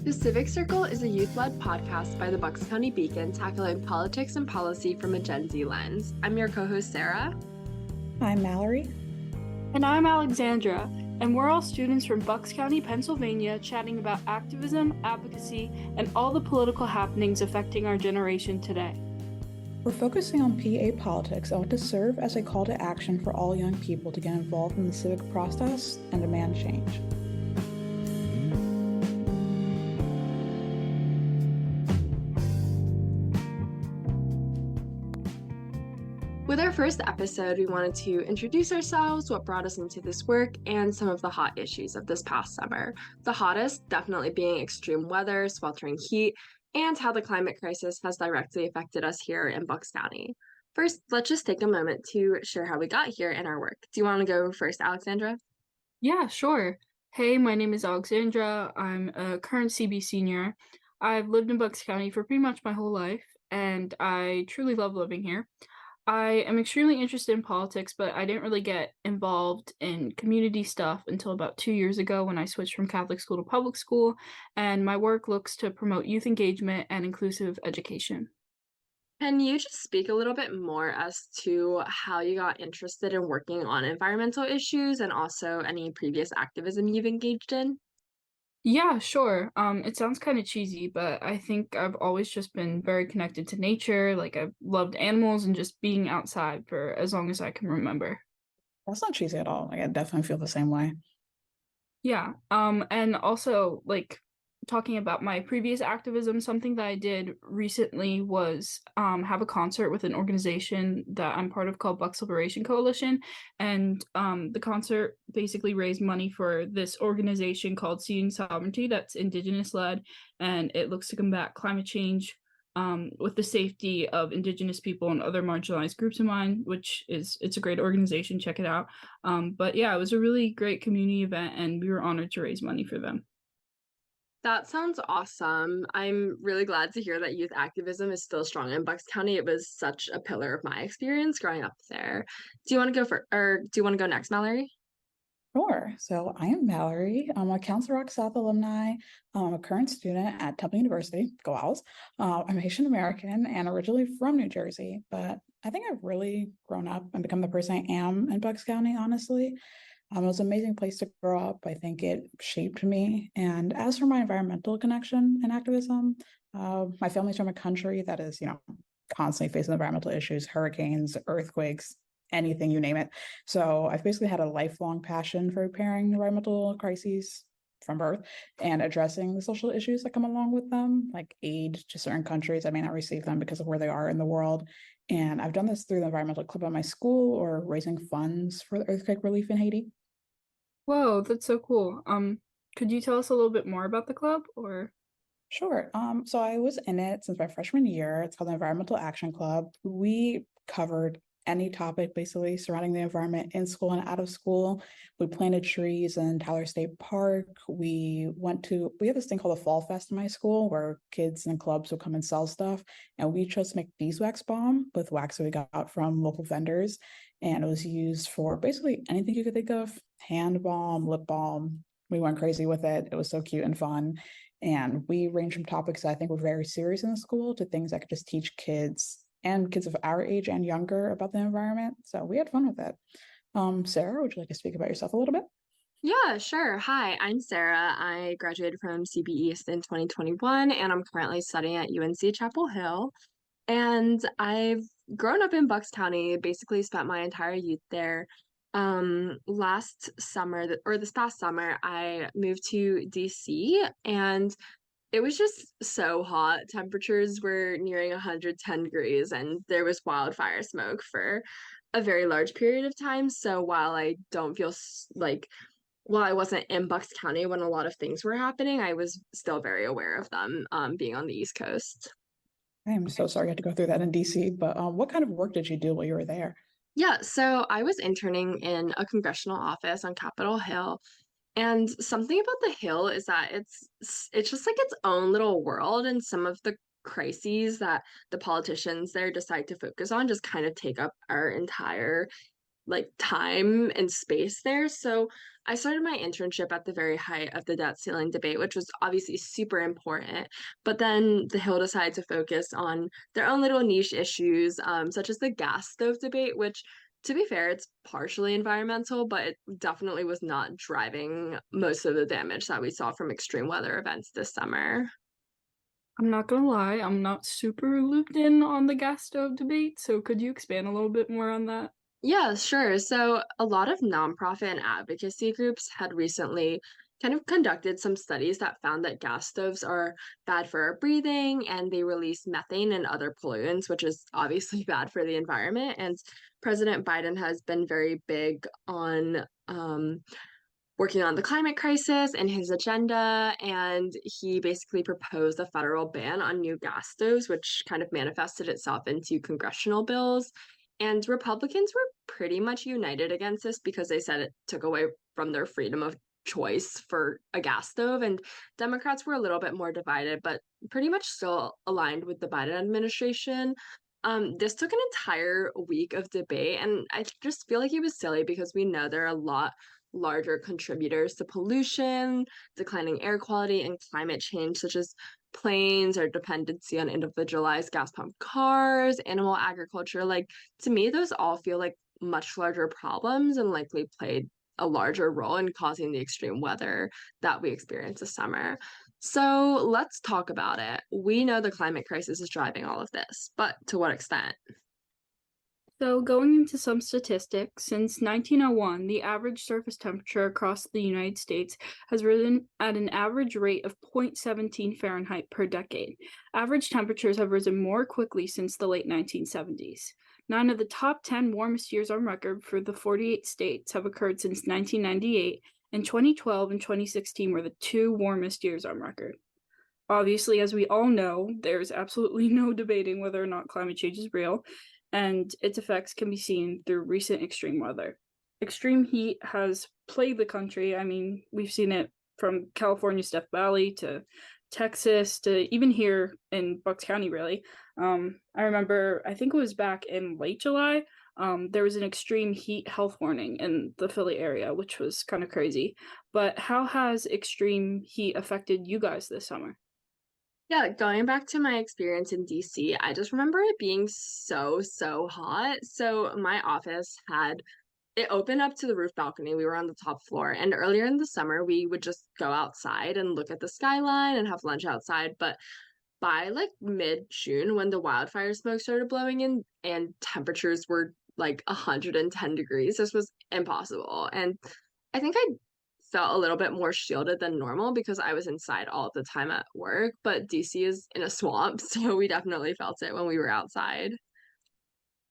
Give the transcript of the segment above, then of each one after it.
The Civic Circle is a youth-led podcast by the Bucks County Beacon tackling politics and policy from a Gen Z lens. I'm your co-host, Sarah. I'm Mallorie. And I'm Alexandra, and we're all students from Bucks County, Pennsylvania, chatting about activism, advocacy, and all the political happenings affecting our generation today. We're focusing on PA politics and want to serve as a call to action for all young people to get involved in the civic process and demand change. With our first episode, we wanted to introduce ourselves, what brought us into this work, and some of the hot issues of this past summer. The hottest definitely being extreme weather, sweltering heat, and how the climate crisis has directly affected us here in Bucks County. First, let's just take a moment to share how we got here and our work. Do you want to go first, Alexandra? Yeah, sure. Hey, my name is Alexandra. I'm a current CB senior. I've lived in Bucks County for pretty much my whole life, and I truly love living here. I am extremely interested in politics, but I didn't really get involved in community stuff until about 2 years ago when I switched from Catholic school to public school, and my work looks to promote youth engagement and inclusive education. Can you just speak a little bit more as to how you got interested in working on environmental issues and also any previous activism you've engaged in? Yeah, sure. It sounds kind of cheesy, but I think I've always just been very connected to nature. Like I've loved animals and just being outside for as long as I can remember. That's not cheesy at all. Like, I definitely feel the same way. Yeah. And also like talking about my previous activism, something that I did recently was have a concert with an organization that I'm part of called Bucks Liberation Coalition. And the concert basically raised money for this organization called Seeing Sovereignty that's Indigenous led, and it looks to combat climate change with the safety of Indigenous people and other marginalized groups in mind, it's a great organization. Check it out. But yeah, it was a really great community event, and we were honored to raise money for them. That sounds awesome. I'm really glad to hear that youth activism is still strong in Bucks County. It was such a pillar of my experience growing up there. Do you want to go do you want to go next, Mallorie? Sure. So I am Mallorie. I'm a Council Rock South alumni. I'm a current student at Temple University. Go Owls. I'm Haitian American and originally from New Jersey, but I think I've really grown up and become the person I am in Bucks County, honestly. It was an amazing place to grow up. I think it shaped me. And as for my environmental connection and activism, my family's from a country that is, constantly facing environmental issues, hurricanes, earthquakes, anything, you name it. So I've basically had a lifelong passion for repairing environmental crises from birth and addressing the social issues that come along with them, like aid to certain countries that may not receive them because of where they are in the world. And I've done this through the environmental club at my school or raising funds for the earthquake relief in Haiti. Whoa, that's so cool. Could you tell us a little bit more about the club or? Sure. So I was in it since my freshman year. It's called the Environmental Action Club. We covered any topic basically surrounding the environment in school and out of school. We planted trees in Tyler State Park. We have this thing called the Fall Fest in my school where kids and clubs will come and sell stuff. And we chose to make beeswax balm with wax that we got from local vendors. And it was used for basically anything you could think of, hand balm, lip balm. We went crazy with it. It was so cute and fun. And we range from topics that I think were very serious in the school to things that could just teach kids and kids of our age and younger about the environment. So we had fun with it. Sarah, would you like to speak about yourself a little bit? Yeah, sure. Hi, I'm Sarah. I graduated from CB East in 2021, and I'm currently studying at UNC Chapel Hill. And I've grown up in Bucks County, basically spent my entire youth there. Last summer, or this past summer, I moved to DC, and it was just so hot. Temperatures were nearing 110 degrees, and there was wildfire smoke for a very large period of time. So while I don't feel like, while I wasn't in Bucks County when a lot of things were happening, I was still very aware of them, being on the East Coast. I'm so sorry you had to go through that in DC, but what kind of work did you do while you were there? Yeah, so I was interning in a congressional office on Capitol Hill. And something about the Hill is that it's just like its own little world, and some of the crises that the politicians there decide to focus on just kind of take up our entire like time and space there. So I started my internship at the very height of the debt ceiling debate, which was obviously super important. But then the Hill decided to focus on their own little niche issues, such as the gas stove debate, which, to be fair, it's partially environmental, but it definitely was not driving most of the damage that we saw from extreme weather events this summer. I'm not gonna lie, I'm not super looped in on the gas stove debate, so could you expand a little bit more on that? Yeah, sure. So a lot of nonprofit and advocacy groups had recently kind of conducted some studies that found that gas stoves are bad for our breathing and they release methane and other pollutants, which is obviously bad for the environment. And President Biden has been very big on working on the climate crisis and his agenda, and he basically proposed a federal ban on new gas stoves, which kind of manifested itself into congressional bills. And Republicans were pretty much united against this because they said it took away from their freedom of choice for a gas stove. And Democrats were a little bit more divided, but pretty much still aligned with the Biden administration. This took an entire week of debate, and I just feel like it was silly because we know there are a lot larger contributors to pollution, declining air quality, and climate change, such as planes or dependency on individualized gas pump cars, animal agriculture. Like, to me, those all feel like much larger problems and likely played a larger role in causing the extreme weather that we experienced this summer. So let's talk about it. We know the climate crisis is driving all of this, but to what extent? So, going into some statistics, since 1901, the average surface temperature across the United States has risen at an average rate of 0.17 Fahrenheit per decade. Average temperatures have risen more quickly since the late 1970s. 9 of the top 10 warmest years on record for the 48 states have occurred since 1998, and 2012 and 2016 were the 2 warmest years on record. Obviously, as we all know, there's absolutely no debating whether or not climate change is real, and its effects can be seen through recent extreme weather. Extreme heat has plagued the country. I mean, we've seen it from California's Death Valley to Texas to even here in Bucks County, really. I remember, I think it was back in late July, there was an extreme heat health warning in the Philly area, which was kind of crazy. But how has extreme heat affected you guys this summer? Yeah, going back to my experience in DC, I just remember it being so hot. So my office had it opened up to the roof balcony. We were on the top floor. And earlier in the summer, we would just go outside and look at the skyline and have lunch outside. But by like mid-June, when the wildfire smoke started blowing in and temperatures were like 110 degrees, this was impossible. And I think I felt a little bit more shielded than normal because I was inside all of the time at work, but DC is in a swamp, so we definitely felt it when we were outside.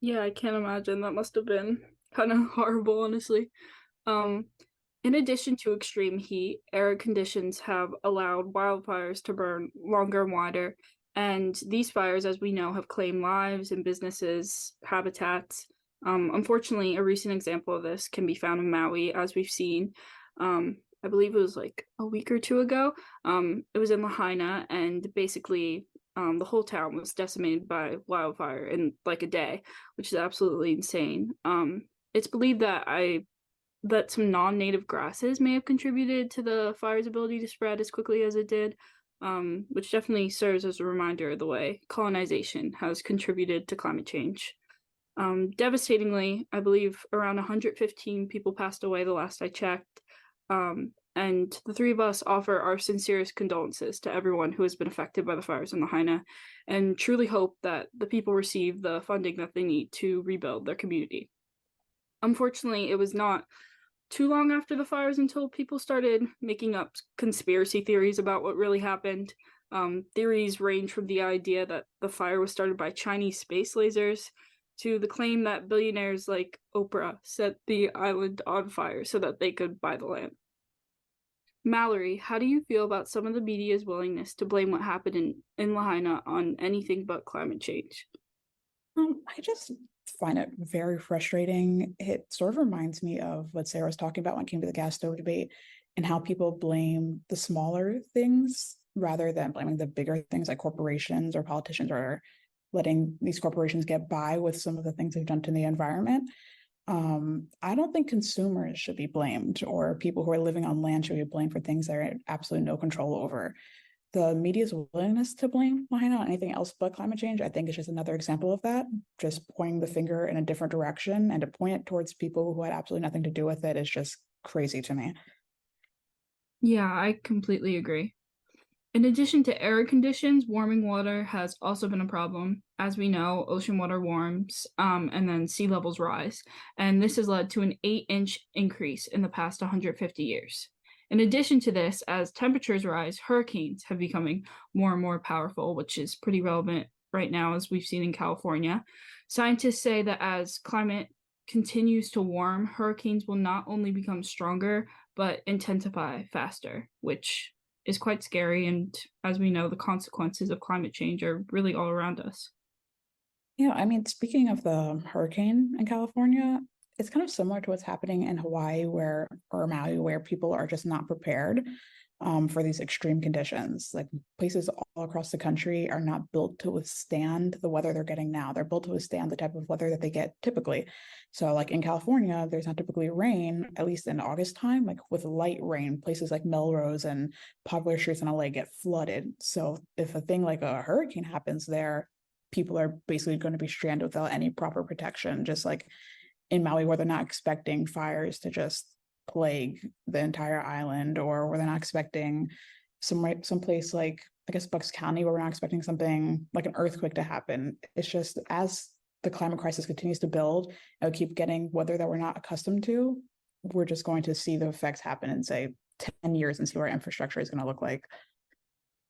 Yeah, I can't imagine. That must have been kind of horrible, honestly. Um, in addition to extreme heat, arid conditions have allowed wildfires to burn longer and wider, and these fires, as we know, have claimed lives and businesses, habitats. Unfortunately, a recent example of this can be found in Maui, as we've seen. I believe it was like a week or two ago. It was in Lahaina, and basically, the whole town was decimated by wildfire in like a day, which is absolutely insane. It's believed that some non-native grasses may have contributed to the fire's ability to spread as quickly as it did, which definitely serves as a reminder of the way colonization has contributed to climate change. Devastatingly, I believe around 115 people passed away the last I checked. And the three of us offer our sincerest condolences to everyone who has been affected by the fires in Lahaina, and truly hope that the people receive the funding that they need to rebuild their community. Unfortunately, it was not too long after the fires until people started making up conspiracy theories about what really happened. Theories range from the idea that the fire was started by Chinese space lasers to the claim that billionaires like Oprah set the island on fire so that they could buy the land. Mallory, how do you feel about some of the media's willingness to blame what happened in Lahaina on anything but climate change? I just find it very frustrating. It sort of reminds me of what Sarah was talking about when it came to the gas stove debate and how people blame the smaller things rather than blaming the bigger things like corporations or politicians or letting these corporations get by with some of the things they've done to the environment. I don't think consumers should be blamed, or people who are living on land should be blamed for things they're absolutely no control over. The media's willingness to blame Lahaina on anything else but climate change, I think, is just another example of that. Just pointing the finger in a different direction, and to point it towards people who had absolutely nothing to do with it is just crazy to me. Yeah, I completely agree. In addition to arid conditions, warming water has also been a problem. As we know, ocean water warms, and then sea levels rise, and this has led to an 8-inch increase in the past 150 years. In addition to this, as temperatures rise, hurricanes have becoming more and more powerful, which is pretty relevant right now, as we've seen in California. Scientists say that as climate continues to warm, hurricanes will not only become stronger, but intensify faster, which is quite scary. And as we know, the consequences of climate change are really all around us. Yeah, I mean, speaking of the hurricane in California, it's kind of similar to what's happening in Hawaii or Maui, where people are just not prepared for these extreme conditions. Like places all across the country are not built to withstand the weather they're getting now. They're built to withstand the type of weather that they get typically. So, like in California, there's not typically rain, at least in August time, like with light rain, places like Melrose and popular streets in LA get flooded. So, if a thing like a hurricane happens there, people are basically going to be stranded without any proper protection, just like in Maui, where they're not expecting fires to just plague the entire island, or where they're not expecting some place like, I guess, Bucks County, where we're not expecting something like an earthquake to happen. It's just as the climate crisis continues to build and we keep getting weather that we're not accustomed to, we're just going to see the effects happen in, say, 10 years and see what our infrastructure is going to look like.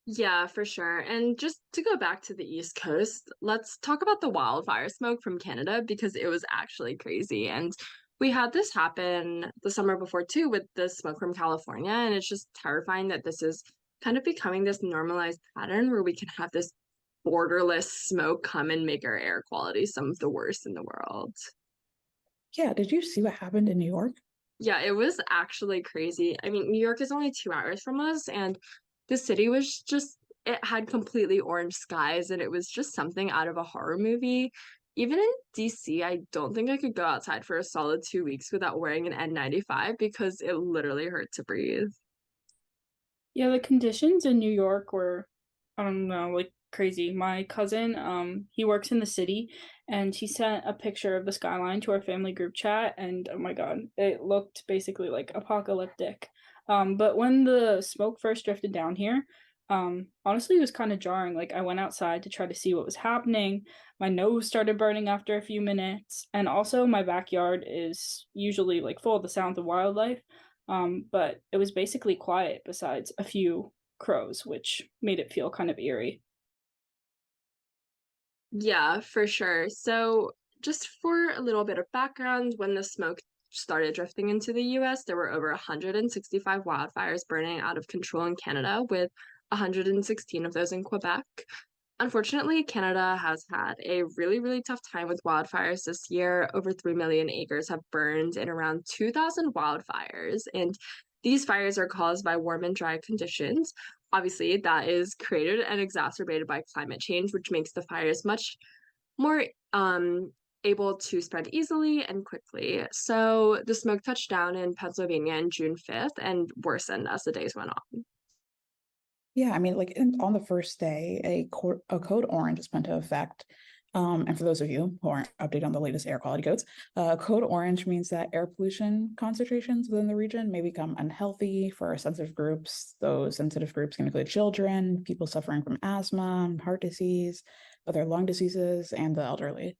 Yeah, for sure. And just to go back to the East Coast, let's talk about the wildfire smoke from Canada because it was actually crazy. And we had this happen the summer before too with the smoke from California. And it's just terrifying that this is kind of becoming this normalized pattern where we can have this borderless smoke come and make our air quality some of the worst in the world. Yeah, did you see what happened in New York? Yeah, it was actually crazy. I mean, New York is only 2 hours from us, and the city was just, it had completely orange skies, and it was just something out of a horror movie. Even in DC, I don't think I could go outside for a solid 2 weeks without wearing an N95 because it literally hurt to breathe. Yeah, the conditions in New York were, I don't know, like crazy. My cousin, he works in the city, and he sent a picture of the skyline to our family group chat, and oh my God, it looked basically like apocalyptic. But when the smoke first drifted down here, honestly, it was kind of jarring. Like I went outside to try to see what was happening. My nose started burning after a few minutes, and also my backyard is usually like full of the sounds of wildlife. But it was basically quiet besides a few crows, which made it feel kind of eerie. Yeah, for sure. So, just for a little bit of background, when the smoke started drifting into the US, there were over 165 wildfires burning out of control in Canada, with 116 of those in Quebec. Unfortunately, Canada has had a really, really tough time with wildfires this year. Over 3 million acres have burned in around 2,000 wildfires, and these fires are caused by warm and dry conditions. Obviously, that is created and exacerbated by climate change, which makes the fires much more able to spread easily and quickly. So the smoke touched down in Pennsylvania on June 5th and worsened as the days went on. Yeah, I mean, like on the first day, a code orange was put into effect. And for those of you who aren't updated on the latest air quality codes, code orange means that air pollution concentrations within the region may become unhealthy for sensitive groups. Those sensitive groups can include children, people suffering from asthma, heart disease, other lung diseases, and the elderly.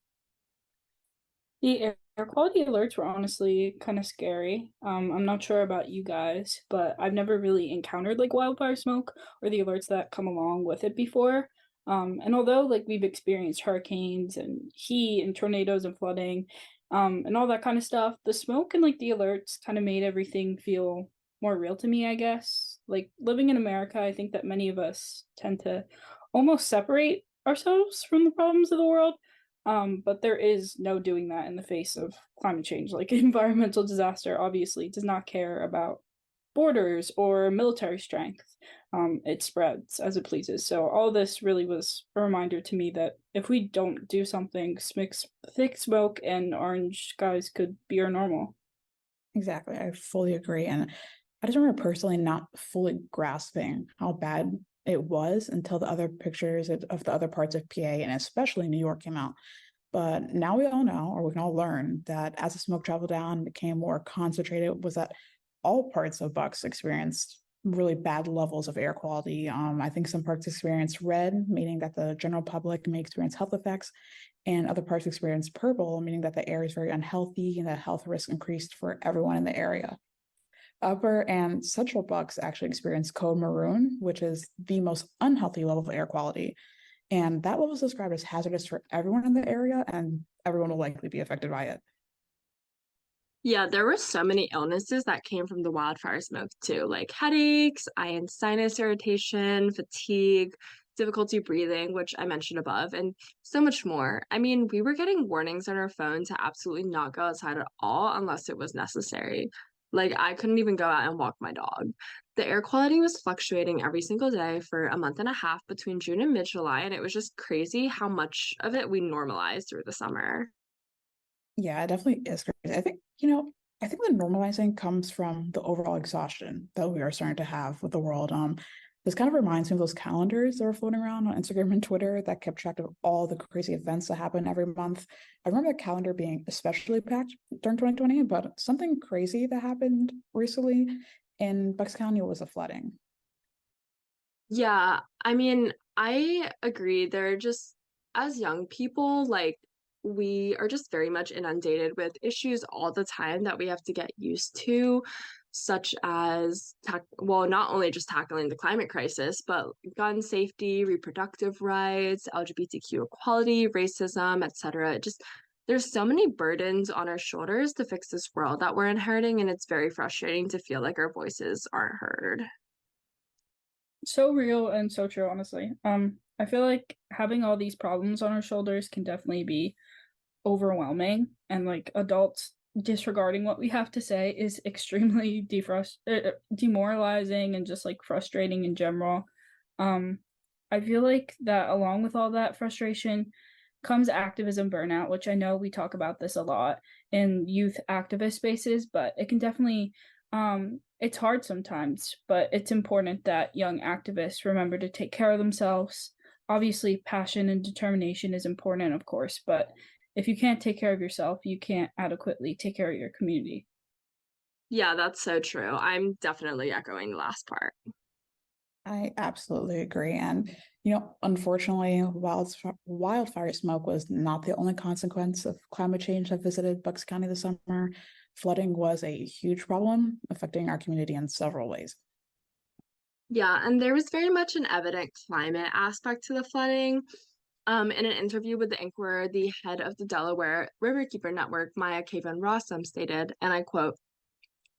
The air quality alerts were honestly kind of scary. I'm not sure about you guys, but I've never really encountered like wildfire smoke or the alerts that come along with it before. And although like we've experienced hurricanes and heat and tornadoes and flooding, and all that kind of stuff, the smoke and like the alerts kind of made everything feel more real to me, I guess. Like living in America, I think that many of us tend to almost separate ourselves from the problems of the world. But there is no doing that in the face of climate change. Like environmental disaster obviously does not care about borders or military strength. It spreads as it pleases. So all this really was a reminder to me that if we don't do something, thick smoke and orange skies could be our normal. Exactly. I fully agree. And I just remember personally not fully grasping how bad it was until the other pictures of the other parts of PA and especially New York came out. But now we all know, or we can all learn, that as the smoke traveled down and became more concentrated, was that all parts of Bucks experienced really bad levels of air quality. I think some parts experienced red, meaning that the general public may experience health effects, and other parts experienced purple, meaning that the air is very unhealthy and that health risk increased for everyone in the area. Upper and central Bucks actually experienced code maroon, which is the most unhealthy level of air quality. And that level is described as hazardous for everyone in the area, and everyone will likely be affected by it. Yeah, there were so many illnesses that came from the wildfire smoke too, like headaches, eye and sinus irritation, fatigue, difficulty breathing, which I mentioned above, and so much more. I mean, we were getting warnings on our phone to absolutely not go outside at all unless it was necessary. Like, I couldn't even go out and walk my dog. The air quality was fluctuating every single day for a month and a half between June and mid-July, and it was just crazy how much of it we normalized through the summer. Yeah, it definitely is crazy. I think the normalizing comes from the overall exhaustion that we are starting to have with the world. This kind of reminds me of those calendars that were floating around on Instagram and Twitter that kept track of all the crazy events that happen every month. I remember the calendar being especially packed during 2020, but something crazy that happened recently in Bucks County was the flooding. Yeah, I mean, I agree. They're just, as young people, like, we are just very much inundated with issues all the time that we have to get used to, such as, well, not only just tackling the climate crisis, but gun safety, reproductive rights, LGBTQ equality, racism, etc. Just, there's so many burdens on our shoulders to fix this world that we're inheriting, and it's very frustrating to feel like our voices aren't heard. So real and so true, honestly. I feel like having all these problems on our shoulders can definitely be overwhelming, and like adults disregarding what we have to say is extremely demoralizing and just like frustrating in general. Um, I feel like that along with all that frustration comes activism burnout, which I know we talk about this a lot in youth activist spaces, but it can definitely it's hard sometimes, but it's important that young activists remember to take care of themselves. Obviously, passion and determination is important, of course, but if you can't take care of yourself, you can't adequately take care of your community. Yeah, that's so true. I'm definitely echoing the last part. I absolutely agree. And, unfortunately, wildfire smoke was not the only consequence of climate change that visited Bucks County this summer. Flooding was a huge problem affecting our community in several ways. Yeah, and there was very much an evident climate aspect to the flooding. In an interview with the Inquirer, the head of the Delaware Riverkeeper Network, Maya Kavan Rossum, stated, and I quote,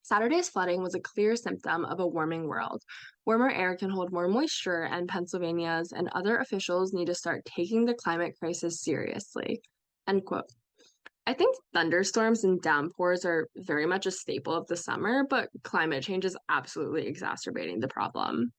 Saturday's flooding was a clear symptom of a warming world. Warmer air can hold more moisture, and Pennsylvania's and other officials need to start taking the climate crisis seriously. End quote. I think thunderstorms and downpours are very much a staple of the summer, but climate change is absolutely exacerbating the problem.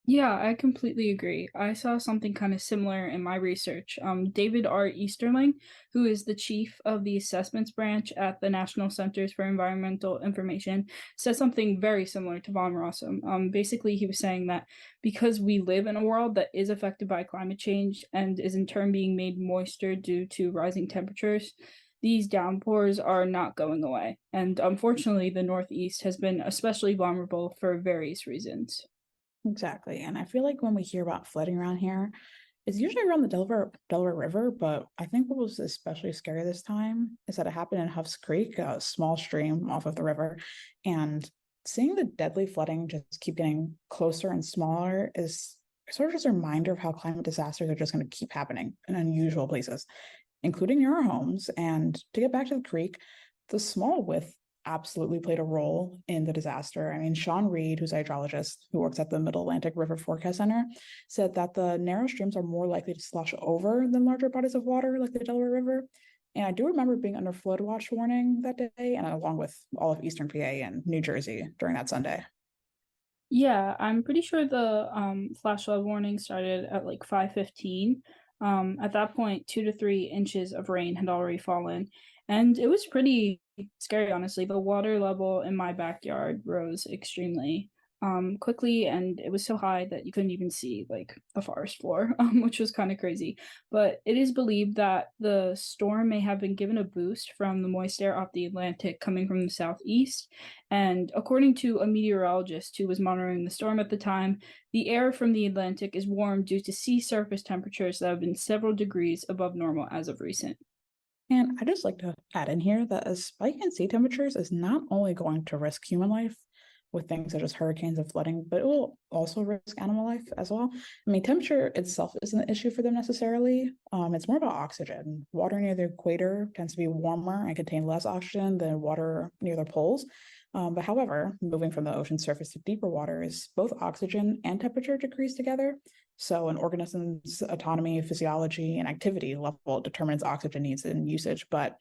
Yeah, I completely agree. I saw something kind of similar in my research. David R. Easterling, who is the chief of the assessments branch at the National Centers for Environmental Information, said something very similar to Von Rossum. Basically, he was saying that because we live in a world that is affected by climate change and is in turn being made moister due to rising temperatures, these downpours are not going away. And unfortunately, the Northeast has been especially vulnerable for various reasons. Exactly. And I feel like when we hear about flooding around here, it's usually around the Delaware River, but I think what was especially scary this time is that it happened in Huff's Creek, a small stream off of the river. And seeing the deadly flooding just keep getting closer and smaller is sort of just a reminder of how climate disasters are just going to keep happening in unusual places, including near our homes. And to get back to the creek, the small width absolutely played a role in the disaster. I mean, Sean Reed, who's a hydrologist who works at the Middle Atlantic River Forecast Center, said that the narrow streams are more likely to slosh over than larger bodies of water like the Delaware River. And I do remember being under flood watch warning that day, and along with all of Eastern PA and New Jersey during that Sunday. Yeah, I'm pretty sure the flash flood warning started at like 5:15. At that point, 2 to 3 inches of rain had already fallen, and it was pretty scary, honestly. The water level in my backyard rose extremely quickly, and it was so high that you couldn't even see like the forest floor, which was kind of crazy. But it is believed that the storm may have been given a boost from the moist air off the Atlantic coming from the southeast. And according to a meteorologist who was monitoring the storm at the time, the air from the Atlantic is warm due to sea surface temperatures that have been several degrees above normal as of recent. And I just like to add in here that a spike in sea temperatures is not only going to risk human life with things such as hurricanes and flooding, but it will also risk animal life as well. I mean, temperature itself isn't an issue for them necessarily. It's more about oxygen. Water near the equator tends to be warmer and contain less oxygen than water near the poles. But however, moving from the ocean surface to deeper waters, both oxygen and temperature decrease together. So an organism's autonomy, physiology, and activity level determines oxygen needs and usage. But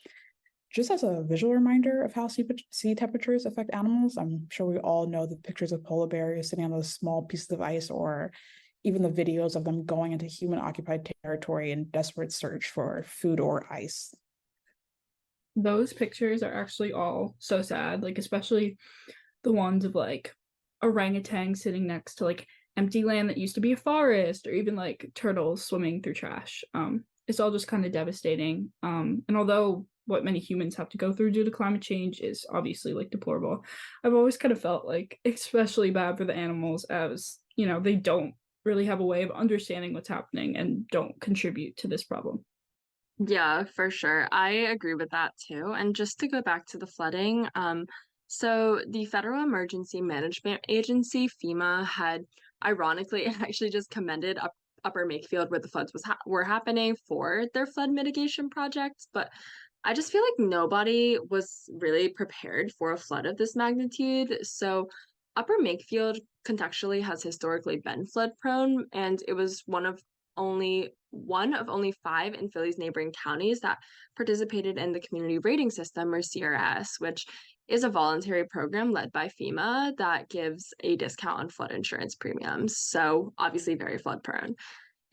just as a visual reminder of how sea temperatures affect animals, I'm sure we all know the pictures of polar bears sitting on those small pieces of ice, or even the videos of them going into human occupied territory in desperate search for food or ice. Those pictures are actually all so sad, like especially the ones of like orangutan sitting next to like empty land that used to be a forest, or even like turtles swimming through trash. It's all just kind of devastating. And although what many humans have to go through due to climate change is obviously like deplorable, I've always kind of felt like especially bad for the animals, as you know, they don't really have a way of understanding what's happening and don't contribute to this problem. Yeah, for sure. I agree with that too. And just to go back to the flooding, so the Federal Emergency Management Agency, FEMA, had ironically actually just commended Upper Makefield, where the floods were happening, for their flood mitigation projects. But I just feel like nobody was really prepared for a flood of this magnitude. So Upper Makefield contextually has historically been flood prone, and it was one of only five in Philly's neighboring counties that participated in the Community Rating System, or CRS, which is a voluntary program led by FEMA that gives a discount on flood insurance premiums. So obviously very flood prone.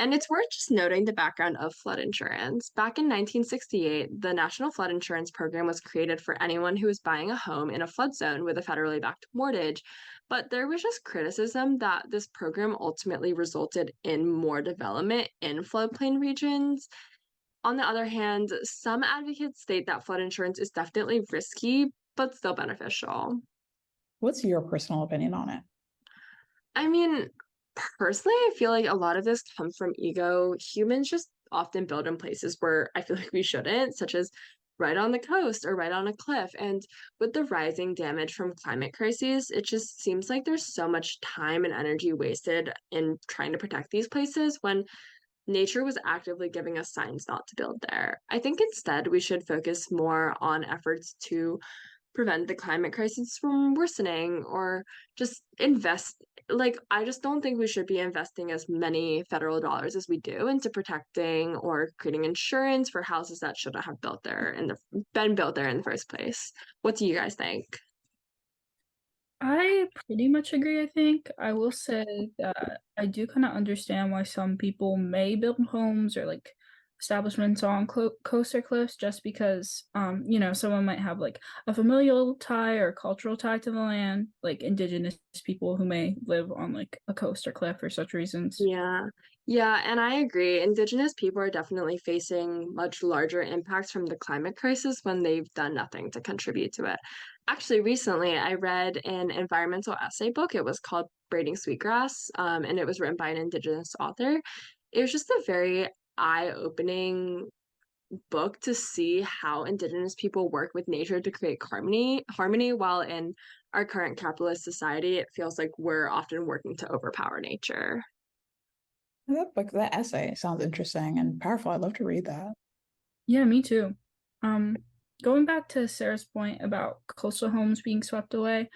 And it's worth just noting the background of flood insurance. Back in 1968, the National Flood Insurance Program was created for anyone who was buying a home in a flood zone with a federally backed mortgage. But there was just criticism that this program ultimately resulted in more development in floodplain regions. On the other hand, some advocates state that flood insurance is definitely risky, but still beneficial. What's your personal opinion on it? I mean, personally, I feel like a lot of this comes from ego. Humans just often build in places where I feel like we shouldn't, such as right on the coast or right on a cliff. And with the rising damage from climate crises, it just seems like there's so much time and energy wasted in trying to protect these places when nature was actively giving us signs not to build there. I think instead we should focus more on efforts to prevent the climate crisis from worsening, or just invest. Like, I just don't think we should be investing as many federal dollars as we do into protecting or creating insurance for houses that shouldn't have been built there in the first place. What do you guys think? I pretty much agree, I think. I will say that I do kind of understand why some people may build homes or like establishments on coasts or cliffs, just because someone might have like a familial tie or cultural tie to the land, like indigenous people who may live on like a coast or cliff for such reasons. Yeah. Yeah, and I agree. Indigenous people are definitely facing much larger impacts from the climate crisis when they've done nothing to contribute to it. Actually, recently I read an environmental essay book. It was called Braiding Sweetgrass, and it was written by an Indigenous author. It was just a very eye-opening book to see how Indigenous people work with nature to create harmony, while in our current capitalist society, it feels like we're often working to overpower nature. That essay sounds interesting and powerful. I'd love to read that. Yeah, me too. Um, Going back to Sarah's point about coastal homes being swept away,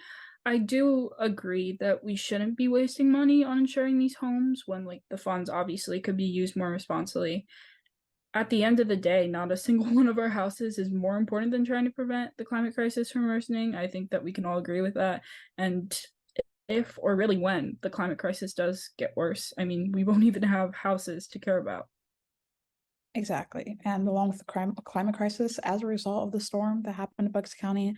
I do agree that we shouldn't be wasting money on insuring these homes when like the funds obviously could be used more responsibly. at the end of the day, not a single one of our houses is more important than trying to prevent the climate crisis from worsening. I think that we can all agree with that. And if, or really when, the climate crisis does get worse, I mean, we won't even have houses to care about. Exactly. And along with the climate crisis, as a result of the storm that happened in Bucks County,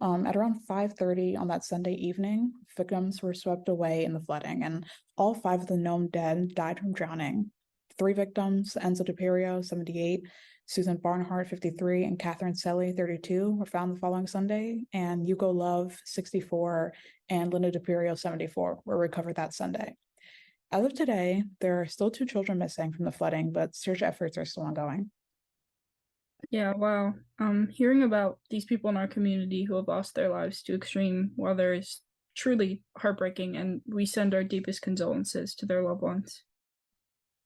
at around 5:30 on that Sunday evening, victims were swept away in the flooding, and all 5 of the known dead died from drowning. 3 victims, Enzo DiPerio, 78, Susan Barnhart, 53, and Catherine Selly, 32, were found the following Sunday, and Hugo Love, 64, and Linda DiPerio, 74, were recovered that Sunday. As of today, there are still 2 children missing from the flooding, but search efforts are still ongoing. Yeah, wow. Hearing about these people in our community who have lost their lives to extreme weather is truly heartbreaking, and we send our deepest condolences to their loved ones.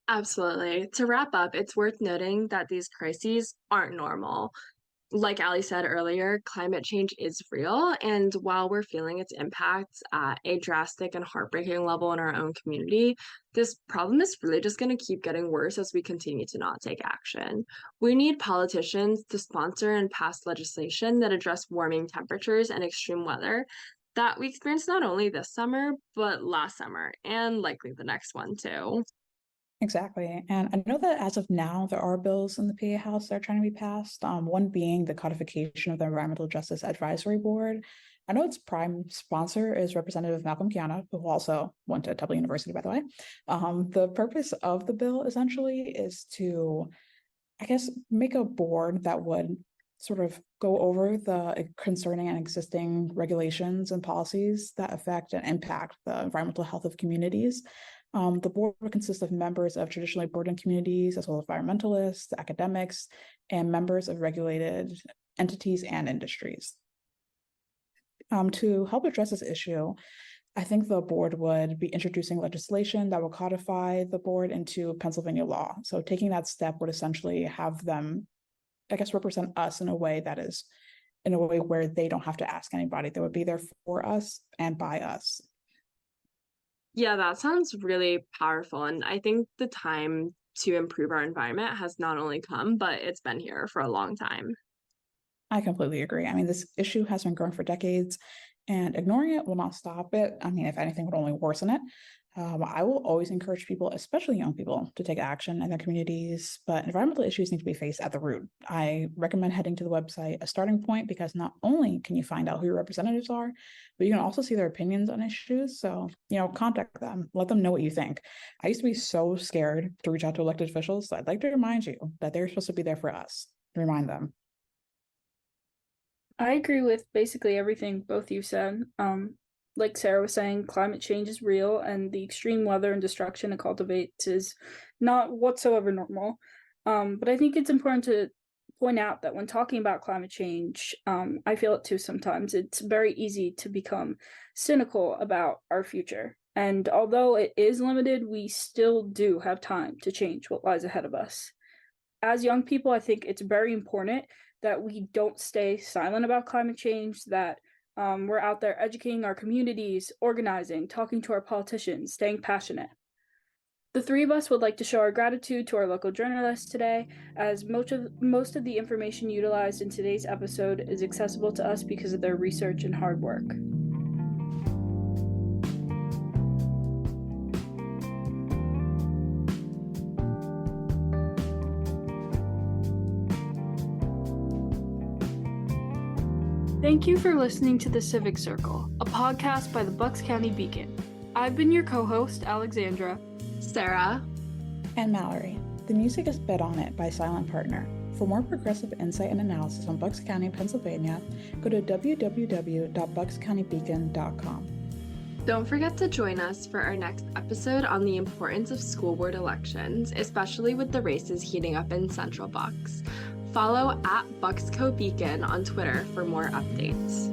Absolutely. To wrap up, it's worth noting that these crises aren't normal. Like Ali said earlier, climate change is real, and while we're feeling its impacts at a drastic and heartbreaking level in our own community, this problem is really just going to keep getting worse as we continue to not take action. We need politicians to sponsor and pass legislation that address warming temperatures and extreme weather that we experienced not only this summer, but last summer, and likely the next one too. Exactly. And I know that as of now, there are bills in the PA House that are trying to be passed, one being the codification of the Environmental Justice Advisory Board. I know its prime sponsor is Representative Malcolm Kiana, who also went to Temple University, by the way. The purpose of the bill essentially is to, I guess, make a board that would sort of go over the concerning and existing regulations and policies that affect and impact the environmental health of communities. The board would consist of members of traditionally burdened communities, as well as environmentalists, academics, and members of regulated entities and industries. To help address this issue, I think the board would be introducing legislation that will codify the board into Pennsylvania law. So taking that step would essentially have them, I guess, represent us in a way that is, in a way where they don't have to ask anybody. They would be there for us and by us. Yeah, that sounds really powerful. And I think the time to improve our environment has not only come, but it's been here for a long time. I completely agree. I mean, this issue has been growing for decades, and ignoring it will not stop it. I mean, if anything, would only worsen it. I will always encourage people, especially young people, to take action in their communities, but environmental issues need to be faced at the root. I recommend heading to the website, A Starting Point, because not only can you find out who your representatives are, but you can also see their opinions on issues. So, contact them, let them know what you think. I used to be so scared to reach out to elected officials. So I'd like to remind you that they're supposed to be there for us. Remind them. I agree with basically everything both you said. Like Sarah was saying, climate change is real, and the extreme weather and destruction it cultivates is not whatsoever normal. But I think it's important to point out that when talking about climate change, I feel it too sometimes. It's very easy to become cynical about our future. And although it is limited, we still do have time to change what lies ahead of us. As young people, I think it's very important that we don't stay silent about climate change, that we're out there educating our communities, organizing, talking to our politicians, staying passionate. The 3 of us would like to show our gratitude to our local journalists today, as most of the information utilized in today's episode is accessible to us because of their research and hard work. Thank you for listening to the Civic Circle, a podcast by the Bucks County Beacon. I've been your co-host, Alexandra, Sarah, and Mallory. The music is Bet On It by Silent Partner. For more progressive insight and analysis on Bucks County, Pennsylvania, go to www.buckscountybeacon.com. don't forget to join us for our next episode on the importance of school board elections, especially with the races heating up in Central Bucks. Follow @BucksCoBeacon on Twitter for more updates.